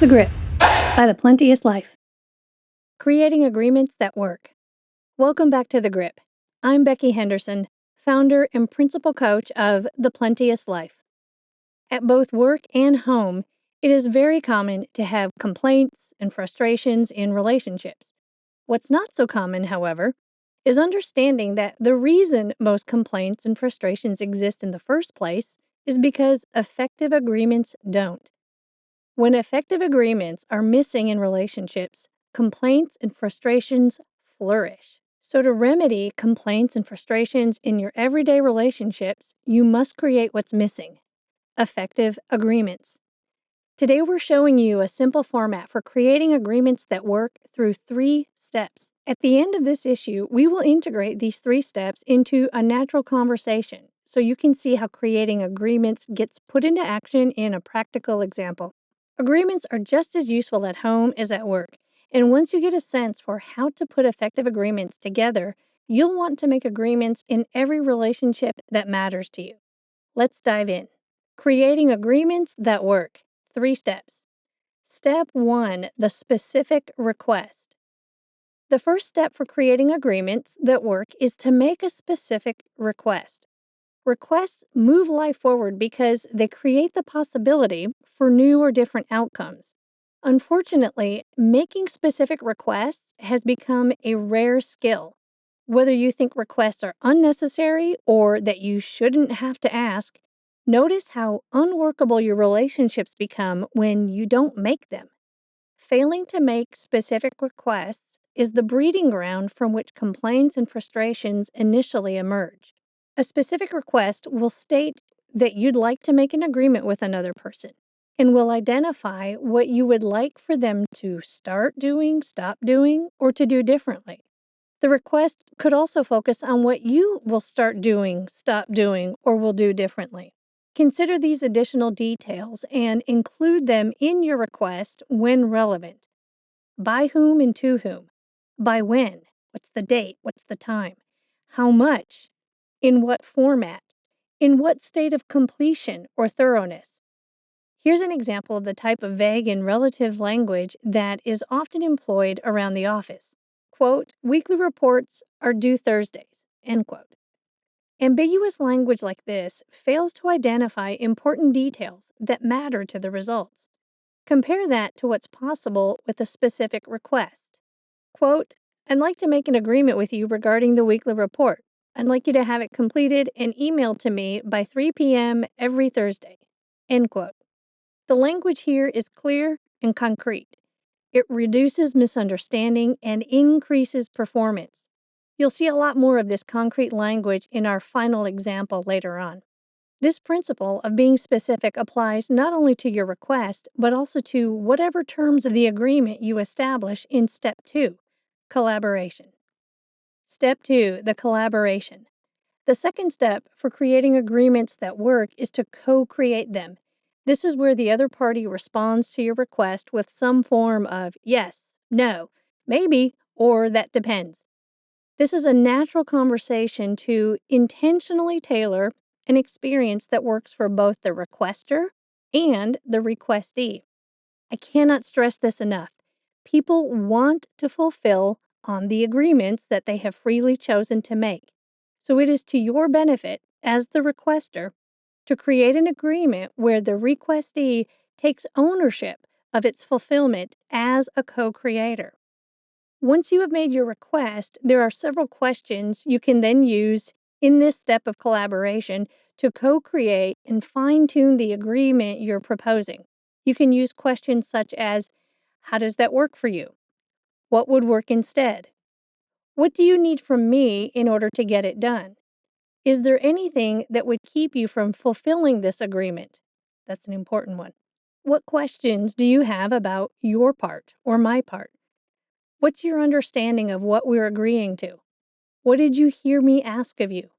The Grip by The Plenteous Life. Creating agreements that work. Welcome back to The Grip. I'm Becky Henderson, founder and principal coach of The Plenteous Life. At both work and home, it is very common to have complaints and frustrations in relationships. What's not so common, however, is understanding that the reason most complaints and frustrations exist in the first place is because effective agreements don't. When effective agreements are missing in relationships, complaints and frustrations flourish. So, to remedy complaints and frustrations in your everyday relationships, you must create what's missing: effective agreements. Today, we're showing you a simple format for creating agreements that work through 3 steps. At the end of this issue, we will integrate these 3 steps into a natural conversation so you can see how creating agreements gets put into action in a practical example. Agreements are just as useful at home as at work, and once you get a sense for how to put effective agreements together, you'll want to make agreements in every relationship that matters to you. Let's dive in. Creating agreements that work. 3 steps. Step 1, the specific request. The first step for creating agreements that work is to make a specific request. Requests move life forward because they create the possibility for new or different outcomes. Unfortunately, making specific requests has become a rare skill. Whether you think requests are unnecessary or that you shouldn't have to ask, notice how unworkable your relationships become when you don't make them. Failing to make specific requests is the breeding ground from which complaints and frustrations initially emerge. A specific request will state that you'd like to make an agreement with another person and will identify what you would like for them to start doing, stop doing, or to do differently. The request could also focus on what you will start doing, stop doing, or will do differently. Consider these additional details and include them in your request when relevant. By whom and to whom? By when? What's the date? What's the time? How much? In what format? In what state of completion or thoroughness? Here's an example of the type of vague and relative language that is often employed around the office. Quote, weekly reports are due Thursdays, end quote. Ambiguous language like this fails to identify important details that matter to the results. Compare that to what's possible with a specific request. Quote, I'd like to make an agreement with you regarding the weekly report. I'd like you to have it completed and emailed to me by 3 p.m. every Thursday. End quote. The language here is clear and concrete. It reduces misunderstanding and increases performance. You'll see a lot more of this concrete language in our final example later on. This principle of being specific applies not only to your request, but also to whatever terms of the agreement you establish in Step 2, collaboration. Step 2, the collaboration. The second step for creating agreements that work is to co-create them. This is where the other party responds to your request with some form of yes, no, maybe, or that depends. This is a natural conversation to intentionally tailor an experience that works for both the requester and the requestee. I cannot stress this enough. People want to fulfill on the agreements that they have freely chosen to make. So it is to your benefit as the requester to create an agreement where the requestee takes ownership of its fulfillment as a co-creator. Once you have made your request, there are several questions you can then use in this step of collaboration to co-create and fine-tune the agreement you're proposing. You can use questions such as, how does that work for you? What would work instead? What do you need from me in order to get it done? Is there anything that would keep you from fulfilling this agreement? That's an important one. What questions do you have about your part or my part? What's your understanding of what we're agreeing to? What did you hear me ask of you?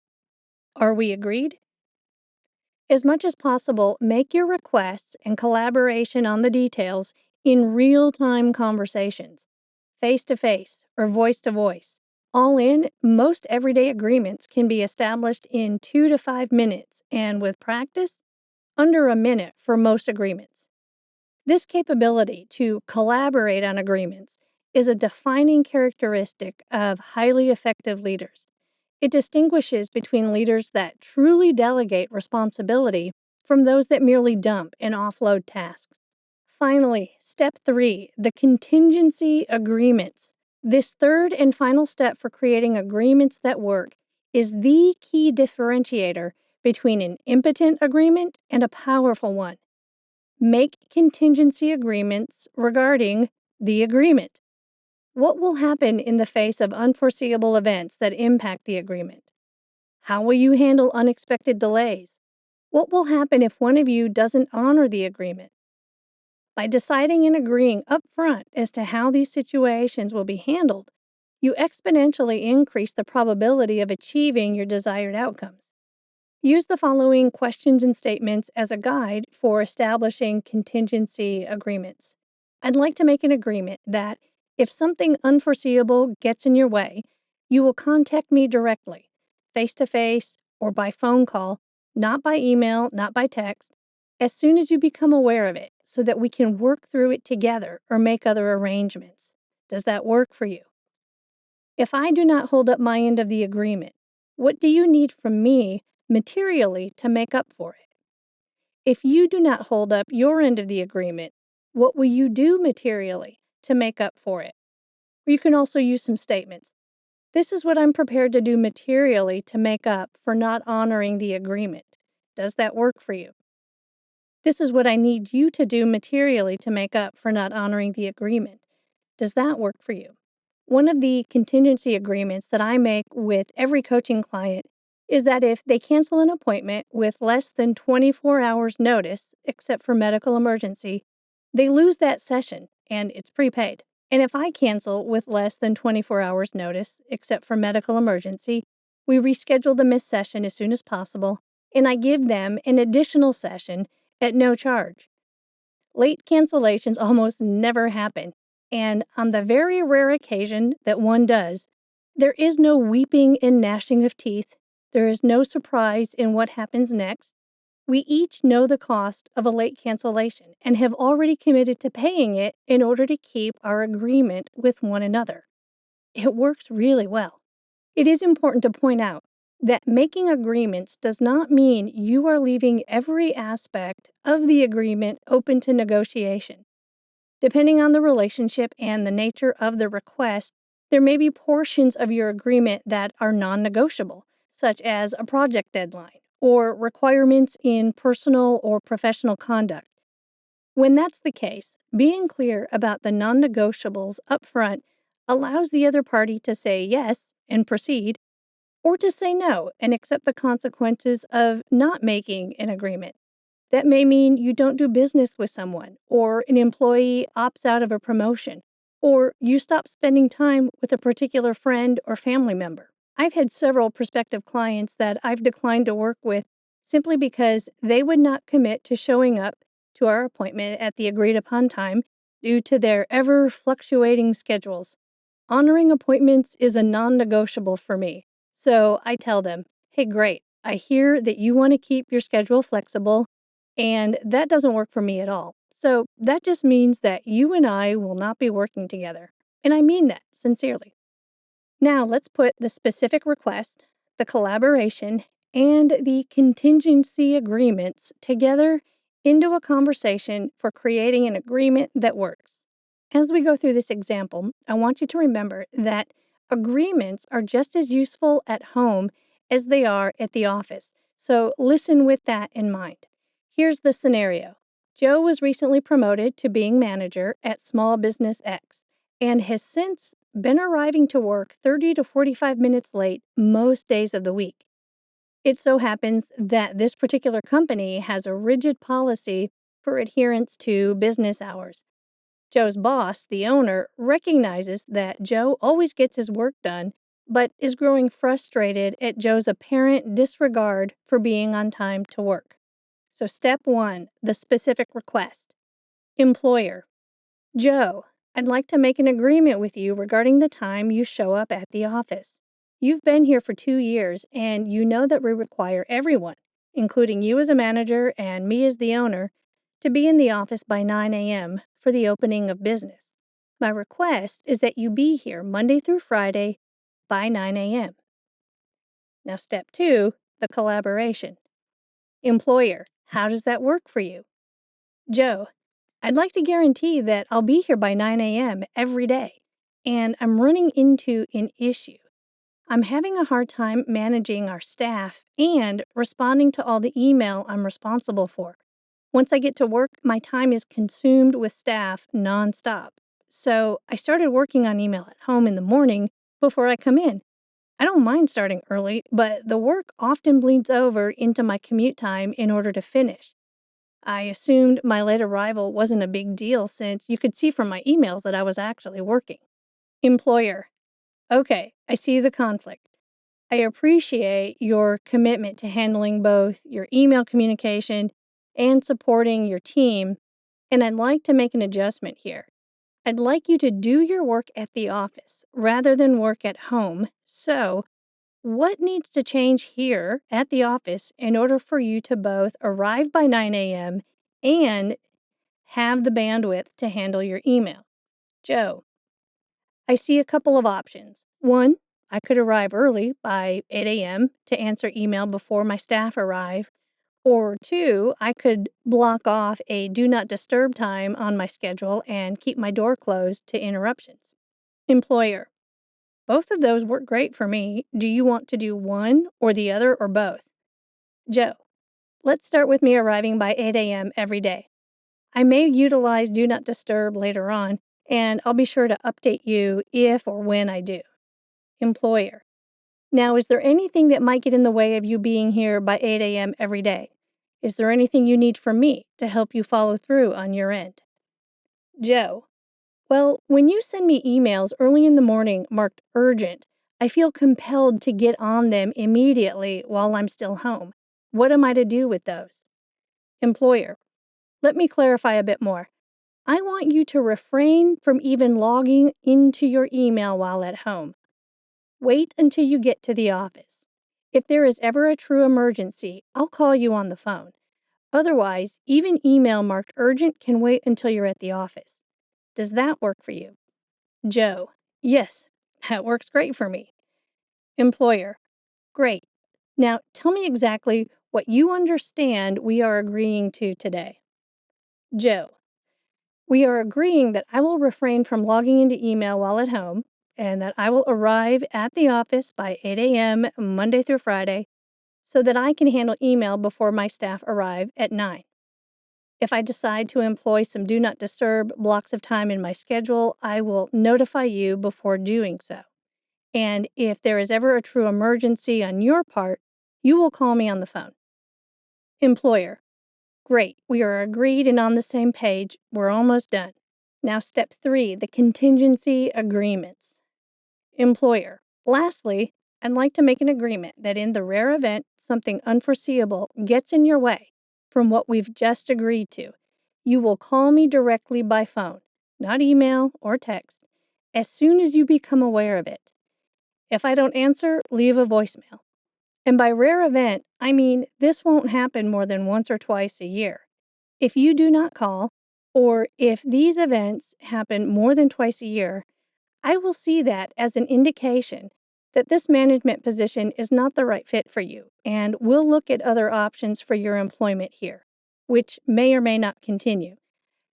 Are we agreed? As much as possible, make your requests and collaboration on the details in real-time conversations, face-to-face or voice-to-voice. All in, most everyday agreements can be established in 2 to 5 minutes, and with practice, under a minute for most agreements. This capability to collaborate on agreements is a defining characteristic of highly effective leaders. It distinguishes between leaders that truly delegate responsibility from those that merely dump and offload tasks. Finally, step 3, the contingency agreements. This third and final step for creating agreements that work is the key differentiator between an impotent agreement and a powerful one. Make contingency agreements regarding the agreement. What will happen in the face of unforeseeable events that impact the agreement? How will you handle unexpected delays? What will happen if one of you doesn't honor the agreement? By deciding and agreeing upfront as to how these situations will be handled, you exponentially increase the probability of achieving your desired outcomes. Use the following questions and statements as a guide for establishing contingency agreements. I'd like to make an agreement that if something unforeseeable gets in your way, you will contact me directly, face to face or by phone call, not by email, not by text, as soon as you become aware of it so that we can work through it together or make other arrangements. Does that work for you? If I do not hold up my end of the agreement, what do you need from me materially to make up for it? If you do not hold up your end of the agreement, what will you do materially to make up for it? Or you can also use some statements. This is what I'm prepared to do materially to make up for not honoring the agreement. Does that work for you? This is what I need you to do materially to make up for not honoring the agreement. Does that work for you? One of the contingency agreements that I make with every coaching client is that if they cancel an appointment with less than 24 hours notice, except for medical emergency, they lose that session and it's prepaid. And if I cancel with less than 24 hours notice, except for medical emergency, we reschedule the missed session as soon as possible, and I give them an additional session at no charge. Late cancellations almost never happen, and on the very rare occasion that one does, there is no weeping and gnashing of teeth. There is no surprise in what happens next. We each know the cost of a late cancellation and have already committed to paying it in order to keep our agreement with one another. It works really well. It is important to point out that making agreements does not mean you are leaving every aspect of the agreement open to negotiation. Depending on the relationship and the nature of the request, there may be portions of your agreement that are non-negotiable, such as a project deadline or requirements in personal or professional conduct. When that's the case, being clear about the non-negotiables upfront allows the other party to say yes and proceed, or to say no and accept the consequences of not making an agreement. That may mean you don't do business with someone, or an employee opts out of a promotion, or you stop spending time with a particular friend or family member. I've had several prospective clients that I've declined to work with simply because they would not commit to showing up to our appointment at the agreed upon time due to their ever fluctuating schedules. Honoring appointments is a non-negotiable for me. So I tell them, hey, great, I hear that you want to keep your schedule flexible, and that doesn't work for me at all. So that just means that you and I will not be working together. And I mean that sincerely. Now let's put the specific request, the collaboration, and the contingency agreements together into a conversation for creating an agreement that works. As we go through this example, I want you to remember that agreements are just as useful at home as they are at the office. So listen with that in mind. Here's the scenario. Joe was recently promoted to being manager at Small Business X and has since been arriving to work 30 to 45 minutes late most days of the week. It so happens that this particular company has a rigid policy for adherence to business hours. Joe's boss, the owner, recognizes that Joe always gets his work done, but is growing frustrated at Joe's apparent disregard for being on time to work. So step 1, the specific request. Employer: Joe, I'd like to make an agreement with you regarding the time you show up at the office. You've been here for 2 years, and you know that we require everyone, including you as a manager and me as the owner, to be in the office by 9 a.m. for the opening of business. My request is that you be here Monday through Friday by 9 a.m. Now, step 2, the collaboration. Employer, how does that work for you? Joe, I'd like to guarantee that I'll be here by 9 a.m. every day, and I'm running into an issue. I'm having a hard time managing our staff and responding to all the email I'm responsible for. Once I get to work, my time is consumed with staff nonstop. So I started working on email at home in the morning before I come in. I don't mind starting early, but the work often bleeds over into my commute time in order to finish. I assumed my late arrival wasn't a big deal since you could see from my emails that I was actually working. Employer, okay, I see the conflict. I appreciate your commitment to handling both your email communication and supporting your team, and I'd like to make an adjustment here. I'd like you to do your work at the office rather than work at home. So, what needs to change here at the office in order for you to both arrive by 9 a.m. and have the bandwidth to handle your email? Joe, I see a couple of options. One, I could arrive early by 8 a.m. to answer email before my staff arrive. Or two, I could block off a do not disturb time on my schedule and keep my door closed to interruptions. Employer, both of those work great for me. Do you want to do one or the other or both? Joe, let's start with me arriving by 8 a.m. every day. I may utilize do not disturb later on, and I'll be sure to update you if or when I do. Employer, now is there anything that might get in the way of you being here by 8 a.m. every day? Is there anything you need from me to help you follow through on your end? Joe, well, when you send me emails early in the morning marked urgent, I feel compelled to get on them immediately while I'm still home. What am I to do with those? Employer, let me clarify a bit more. I want you to refrain from even logging into your email while at home. Wait until you get to the office. If there is ever a true emergency, I'll call you on the phone. Otherwise, even email marked urgent can wait until you're at the office. Does that work for you? Joe, yes, that works great for me. Employer, great. Now tell me exactly what you understand we are agreeing to today. Joe, we are agreeing that I will refrain from logging into email while at home and that I will arrive at the office by 8 a.m. Monday through Friday so that I can handle email before my staff arrive at 9. If I decide to employ some do not disturb blocks of time in my schedule, I will notify you before doing so. And if there is ever a true emergency on your part, you will call me on the phone. Employer, great. We are agreed and on the same page. We're almost done. Now, step 3, the contingency agreements. Employer, lastly, I'd like to make an agreement that in the rare event something unforeseeable gets in your way from what we've just agreed to, you will call me directly by phone, not email or text, as soon as you become aware of it. If I don't answer, leave a voicemail. And by rare event, I mean this won't happen more than once or twice a year. If you do not call, or if these events happen more than twice a year, I will see that as an indication that this management position is not the right fit for you, and we'll look at other options for your employment here, which may or may not continue.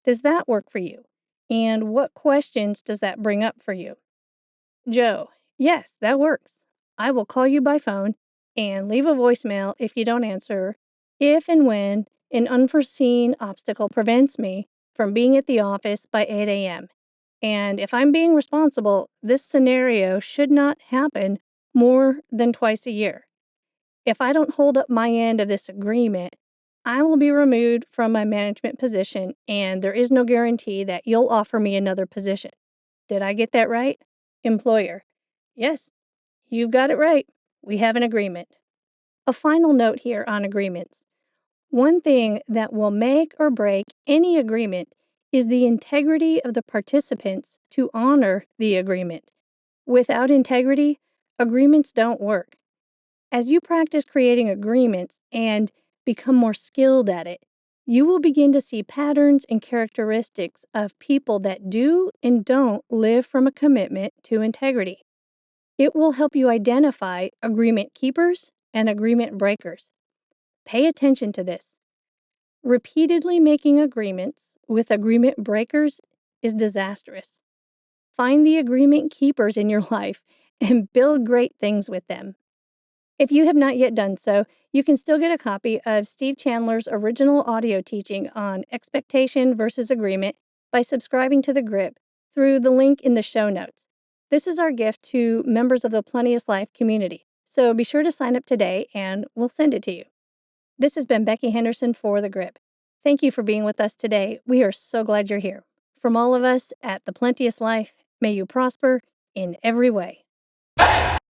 Does that work for you? And what questions does that bring up for you? Joe, yes, that works. I will call you by phone and leave a voicemail if you don't answer, if and when an unforeseen obstacle prevents me from being at the office by 8 a.m. And if I'm being responsible, this scenario should not happen more than twice a year. If I don't hold up my end of this agreement, I will be removed from my management position, and there is no guarantee that you'll offer me another position. Did I get that right? Employer, yes, you've got it right. We have an agreement. A final note here on agreements. One thing that will make or break any agreement is the integrity of the participants to honor the agreement. Without integrity, agreements don't work. As you practice creating agreements and become more skilled at it, you will begin to see patterns and characteristics of people that do and don't live from a commitment to integrity. It will help you identify agreement keepers and agreement breakers. Pay attention to this. Repeatedly making agreements with agreement breakers is disastrous. Find the agreement keepers in your life and build great things with them. If you have not yet done so, you can still get a copy of Steve Chandler's original audio teaching on expectation versus agreement by subscribing to The Grip through the link in the show notes. This is our gift to members of the Plenteous Life community, so be sure to sign up today and we'll send it to you. This has been Becky Henderson for The Grip. Thank you for being with us today. We are so glad you're here. From all of us at The Plenteous Life, may you prosper in every way.